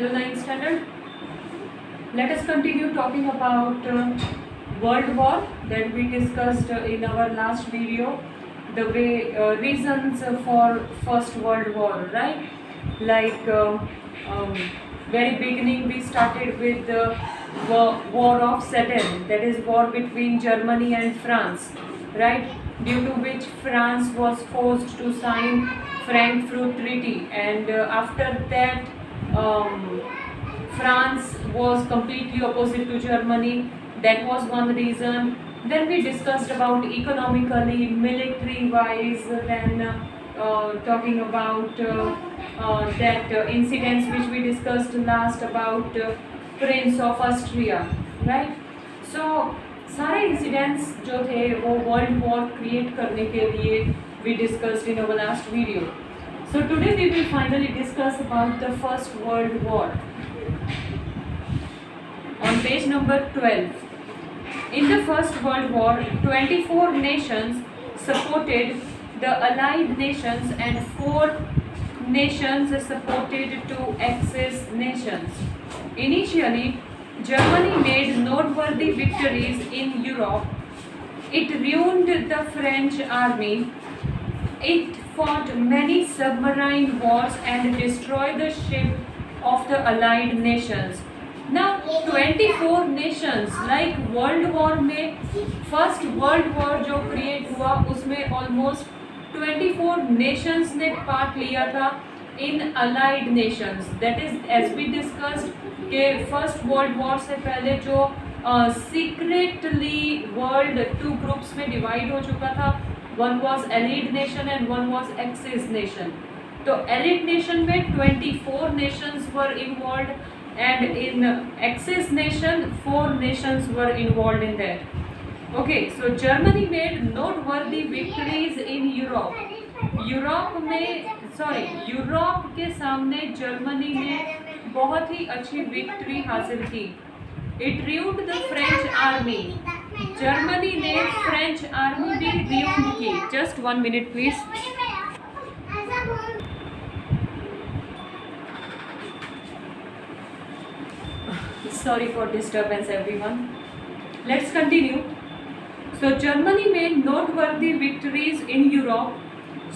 Hello, ninth standard. Let us continue talking about World War that we discussed in our last video. The way reasons for First World War, right? Like um, very beginning, we started with the War of Sedan, that is war between Germany and France, right? Due to which France was forced to sign Frankfurt Treaty, and after that. France was completely opposite to Germany. That was one reason. Then we discussed about economically, military-wise. Then talking about that incidents which we discussed last about Prince of Austria, right? So सारे incidents जो थे वो World War create करने के लिए we discussed in our last video. So today we will finally discuss about the First World War. On page number 12. In the First World War, 24 nations supported the Allied nations and 4 nations supported 2 Axis nations. Initially, Germany made noteworthy victories in Europe. It ruined the French army. It fought many submarine wars and destroyed the ship of the Allied nations. Now 24 nations like World War में First World War जो create हुआ उसमें almost 24 nations ने part लिया था in Allied nations. That is as we discussed कि First World War से पहले जो secretly world 2 groups में divide हो चुका था. One was Allied nation and one was Axis nation. तो Allied nation में 24 nations were involved and in Axis nation 4 nations were involved in that. Okay, so Germany made noteworthy victories in Europe. Europe के सामने Germany ने बहुत ही अच्छी victory हासिल की. It ruined the French army. Germany ने French army भी ruined की. Just 1 minute please. Sorry for disturbance everyone. Let's continue. So Germany made noteworthy victories in Europe.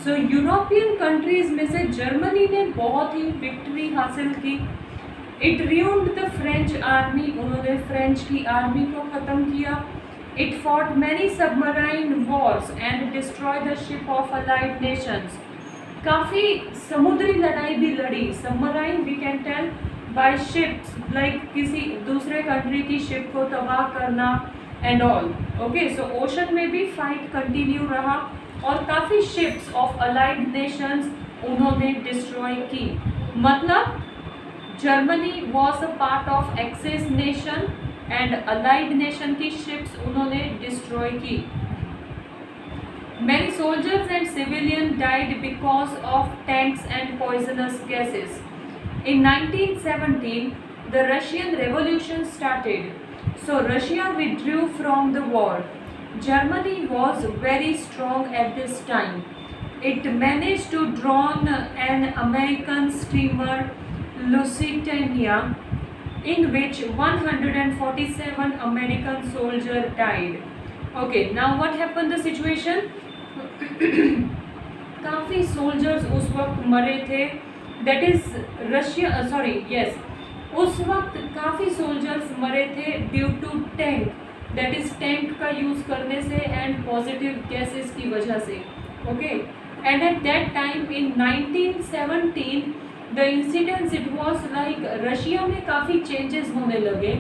So European countries में से जर्मनी ने बहुत ही विक्ट्री हासिल की. It ruined the French army. उन्होंने फ्रेंच की आर्मी को ख़त्म किया. It fought many submarine wars and destroyed the ship of Allied nations. काफ़ी समुद्री लड़ाई भी लड़ी. Submarine we can tell by ships, like किसी दूसरे कंट्री की शिप को तबाह करना and all. Okay, so ocean में भी फाइट कंटिन्यू रहा और काफ़ी ships of Allied nations उन्होंने डिस्ट्रॉय की. मतलब Germany was a part of Axis nation and Allied nation की ships उन्होंने डिस्ट्रॉय की. Many soldiers and civilians died because of tanks and poisonous gases. In 1917, the Russian Revolution started. So Russia withdrew from the war. Germany was very strong at this time. It managed to drown an American steamer Lusitania, in which 147 American soldiers died. Okay, now what happened the situation? काफ़ी soldiers उस वक्त मरे थे. That is Russia. Yes. उस वक्त काफ़ी soldiers मरे थे due to tank. That is tank का यूज़ करने से and positive gases की वजह से. Okay. And at that time in 1917 the incidents it was like Russia में काफ़ी changes होने लगे.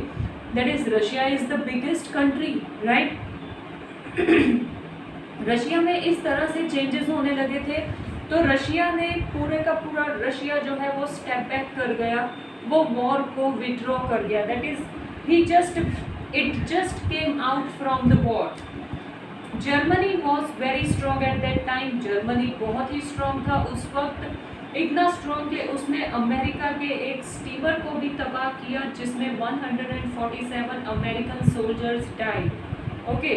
That is Russia is the biggest country, right? Russia में इस तरह से चेंजेस होने लगे थे तो रशिया ने पूरे का पूरा रशिया जो है वो स्टेप बैक कर गया. वो वॉर को विड्रॉ कर गया. That is it just came out from the war. Germany was very strong eight that time. Germany बहुत ही स्ट्रॉन्ग था उस वक्त. इतना स्ट्रॉन्ग कि उसने अमेरिका के एक स्टीमर को भी तबाह किया जिसमें 147 American soldiers died. Okay.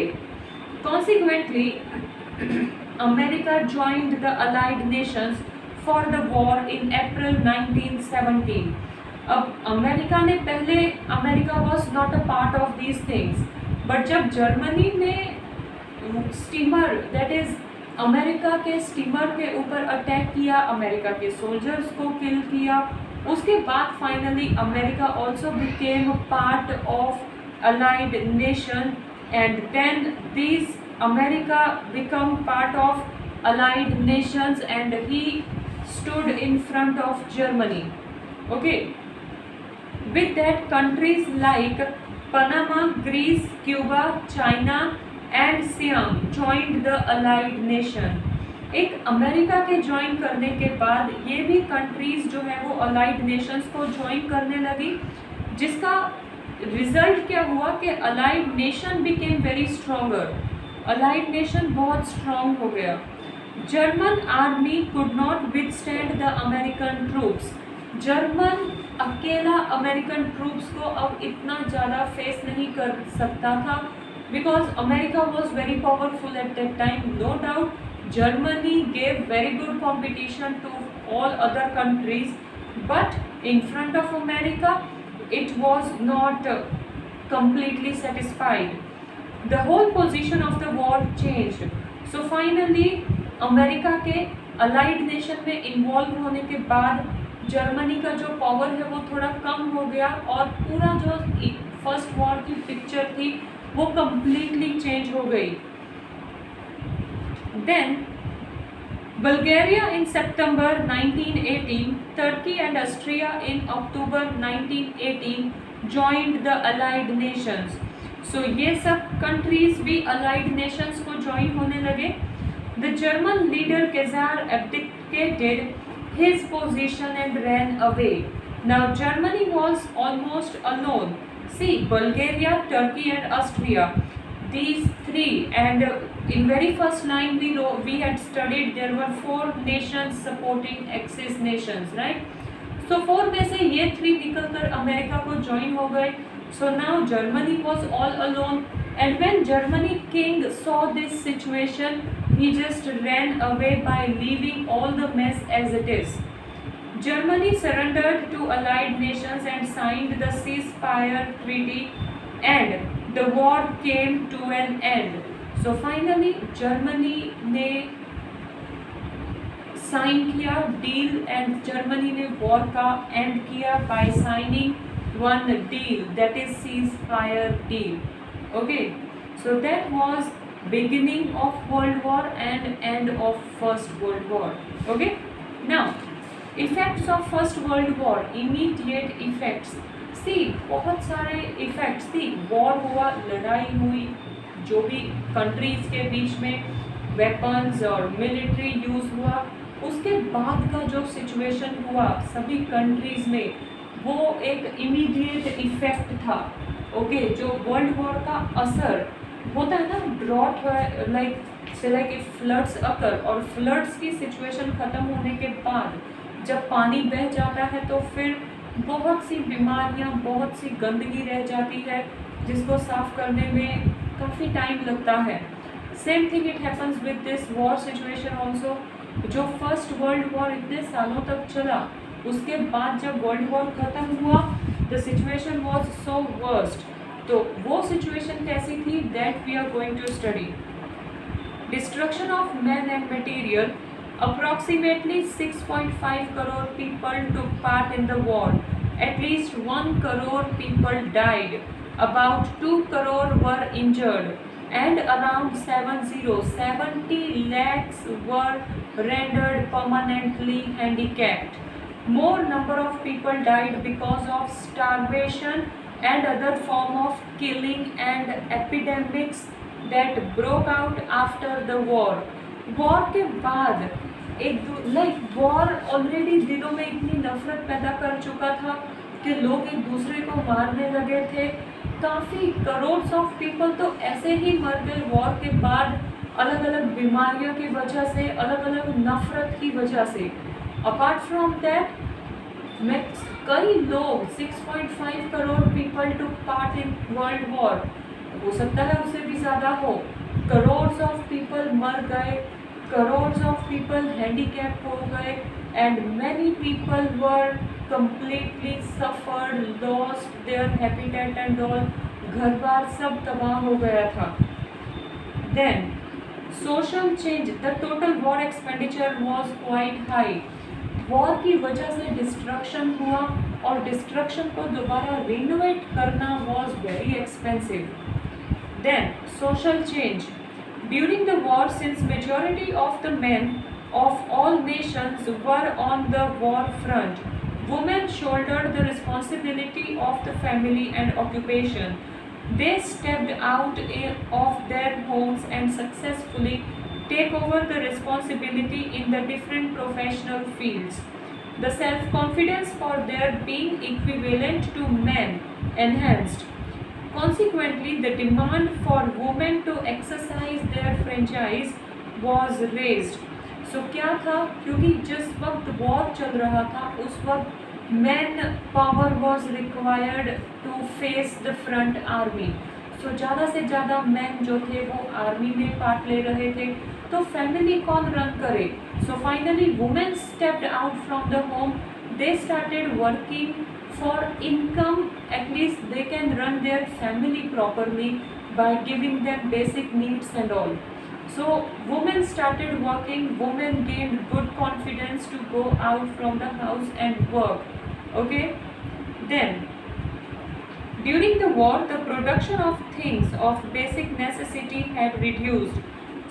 Consequently, America joined the Allied nations for the war in April 1917. अब अमेरिका ने पहले, America was not a part of these things, but जब जर्मनी ने स्टीमर, दैट इज अमेरिका के स्टीमर के ऊपर attack किया, America के सोल्जर्स को किल किया, उसके बाद finally America also became part of allied nation, and then this America become part of allied nations and he stood in front of Germany. Okay, with that countries like Panama, Greece, Cuba, China and Siam joined the allied nation. एक America के join करने के बाद ये भी countries जो है वो अलाइड नेशंस को ज्वाइन करने लगी, जिसका रिजल्ट क्या हुआ कि allied nation became very stronger, allied nation बहुत स्ट्रॉन्ग हो गया। German army could not withstand the American troops, German अकेला अमेरिकन ट्रूप्स को अब इतना ज़्यादा फेस नहीं कर सकता था, because America was very powerful at that time. No doubt Germany gave very good competition to all other countries, but in front of America it was not completely satisfied. The whole position of the war changed. So finally America के allied nation में involve होने के बाद Germany का जो power है वो थोड़ा कम हो गया और पूरा जो फर्स्ट वॉर की पिक्चर थी वो कम्प्लीटली चेंज हो गई। Then Bulgaria in September 1918, Turkey and Austria in October 1918 joined the Allied Nations. So ये सब countries भी Allied Nations को join होने लगे। The German leader Kaiser abdicated his position and ran away. Now Germany was almost alone. See, Bulgaria, Turkey and Austria, these three, and in very first line we had studied there were 4 nations supporting Axis nations, right? So 4 में से ये 3 निकलकर America को join हो गए। So now Germany was all alone, and when Germany king saw this situation, he just ran away by leaving all the mess as it is. Germany surrendered to allied nations and signed the ceasefire treaty, and the war came to an end. So finally Germany ने sign किया deal, and Germany ने war का and किया by signing one deal, that is ceasefire deal. Okay, so that was beginning of World War and end of First World War. Okay, now effects of First World War, immediate effects. सी बहुत सारे effects थी, war हुआ, लड़ाई हुई, जो भी countries के बीच में वेपन्स और मिलिट्री यूज़ हुआ, उसके बाद का जो सिचुएशन हुआ सभी कंट्रीज में वो एक इमीडिएट इफेक्ट था। ओके, जो वर्ल्ड वॉर का असर होता है ना, ड्रॉट है, लाइक इफ फ्लड्स अकर, और फ्लड्स की सिचुएशन ख़त्म होने के बाद जब पानी बह जाता है तो फिर बहुत सी बीमारियां, बहुत सी गंदगी रह जाती है जिसको साफ करने में काफ़ी टाइम लगता है। Same thing it happens with this war situation also. जो फर्स्ट वर्ल्ड वॉर इतने सालों तक चला, उसके बाद जब वर्ल्ड वॉर ख़त्म हुआ the situation was so worst. तो वो सिचुएशन कैसी थी, that we are going to study. Destruction of man and material, approximately 6.5 crore people took part in the war. At least 1 crore people died, about 2 crore were injured, and around 70 lakhs were rendered permanently handicapped. More number of people died because of starvation and other form of killing and epidemics that broke out after the war. War के बाद war already दिलों में इतनी नफरत पैदा कर चुका था कि लोग एक दूसरे को मारने लगे थे। काफ़ी करोड़ ऑफ पीपल तो ऐसे ही मर गए वॉर के बाद, अलग अलग बीमारियों की वजह से, अलग अलग नफरत की वजह से। अपार्ट फ्रॉम दैट कई लोग 6.5 crore people took part in world war, हो सकता है उससे भी ज़्यादा हो। करोड़ ऑफ पीपल मर गए, करोड़ ऑफ पीपल हैंडीकैप हो गए, and many people were completely suffered, lost their habitat and all, घर बार सब तबाह हो गया था. Then social change, the total war expenditure was quite high. War की वजह से डिस्ट्रक्शन हुआ और डिस्ट्रक्शन को दोबारा रिनोवेट करना was very expensive. Then social change during the war, since majority of the men of all nations were on the war front, women shouldered the responsibility of the family and occupation. They stepped out of their homes and successfully take over the responsibility in the different professional fields. The self-confidence for their being equivalent to men enhanced. Consequently, the demand for women to exercise their franchise was raised. So क्या था, क्योंकि जिस वक्त war चल रहा था उस वक्त man power was required to face the front army. So ज़्यादा से ज़्यादा मैन जो थे वो आर्मी में पार्ट ले रहे थे, तो फैमिली कौन रन करे. So finally women stepped out from the home. They started working for income, at least they can run their family properly by giving them basic needs and all. So women started working, women gained good confidence to go out from the house and work. Okay, then during the war the production of things of basic necessity had reduced.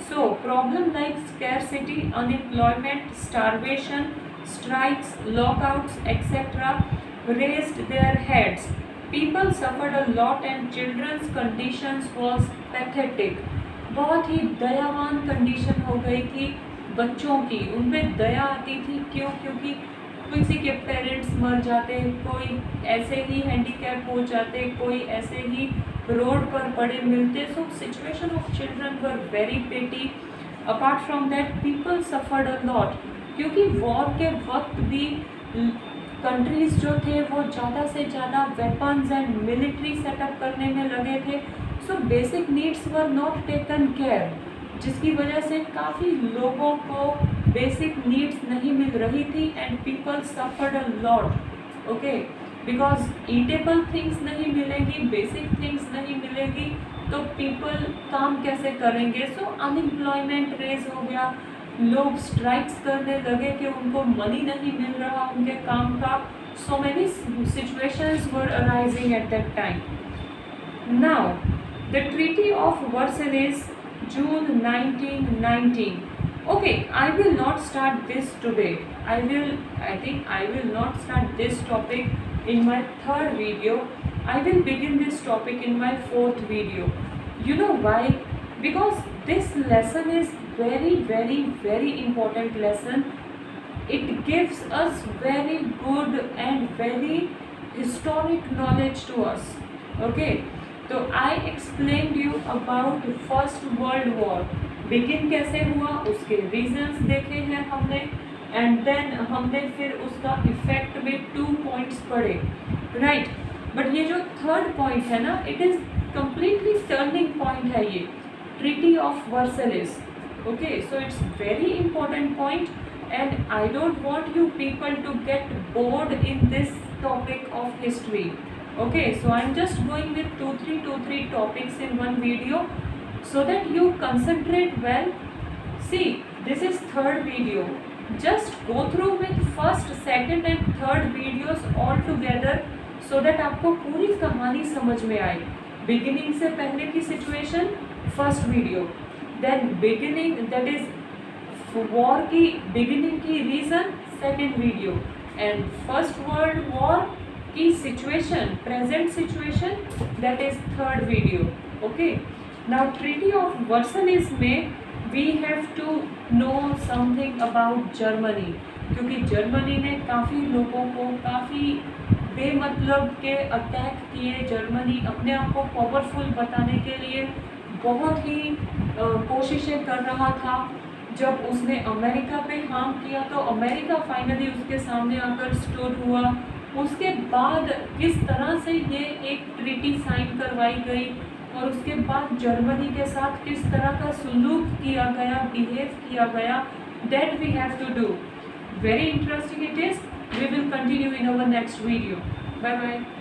So problem like scarcity, unemployment, starvation, strikes, lockouts, etc. raised their heads. People suffered a lot and children's conditions was pathetic. बहुत ही दयावान condition हो गई थी बच्चों की, उनमें दया आती थी. क्यों? क्योंकि किसी के पेरेंट्स मर जाते, कोई ऐसे ही हैंडीकैप हो जाते, कोई ऐसे ही रोड पर पड़े मिलते. So situation of children were very petty. Apart from that people suffered a lot, क्योंकि वॉर के वक्त भी कंट्रीज़ जो थे वो ज़्यादा से ज़्यादा वेपन्स एंड मिलिट्री सेटअप करने में लगे थे. So basic needs were not taken care, जिसकी वजह से काफ़ी लोगों को बेसिक नीड्स नहीं मिल रही थी and people suffered a lot. Okay, because eatable things नहीं मिलेगी, बेसिक थिंग्स नहीं मिलेगी, तो पीपल काम कैसे करेंगे. सो अनएम्प्लॉयमेंट रेज हो गया, लोग स्ट्राइक्स करने लगे कि उनको मनी नहीं मिल रहा उनके काम का. So many situations were arising eight that time. Now the treaty of Versailles, June 1919. Okay, I will not start this today. I think I will not start this topic in my third video. I will begin this topic in my fourth video. You know why? Because this lesson is very, very, very important lesson. It gives us very good and very historic knowledge to us. Okay, तो I explained you about First World War. Begin कैसे हुआ, उसके reasons देखे हैं हमने, and then हमने फिर उसका इफेक्ट में 2 पॉइंट्स पढ़े, राइट. बट ये जो थर्ड पॉइंट है ना, it is completely turning point है ये, treaty of Versailles. Okay, so it's very important point and I don't want you people to get bored in this topic of history. Okay, so I'm just going with 2-3 topics in one video so that you concentrate well. See, this is third video. Just go through with first, second and third videos all together so that आपको पूरी कहानी समझ में आए. Beginning से पहले की situation, first video. Then beginning, that is war की beginning की reason, second video. And First World War की situation, present situation, that is third video. Okay, now treaty of Versailles में we have to know something about Germany, क्योंकि Germany ने काफ़ी लोगों को काफ़ी बेमतलब के अटैक किए. जर्मनी अपने आप को पावरफुल बताने के लिए बहुत ही कोशिशें कर रहा था. जब उसने अमेरिका पे हार्म किया तो अमेरिका फाइनली उसके सामने आकर स्टोर हुआ. उसके बाद किस तरह से ये एक ट्रीटी साइन करवाई गई और उसके बाद जर्मनी के साथ किस तरह का सलूक किया गया, बिहेव किया गया, that we have to do. Very interesting it is. We will continue in our next video. Bye bye.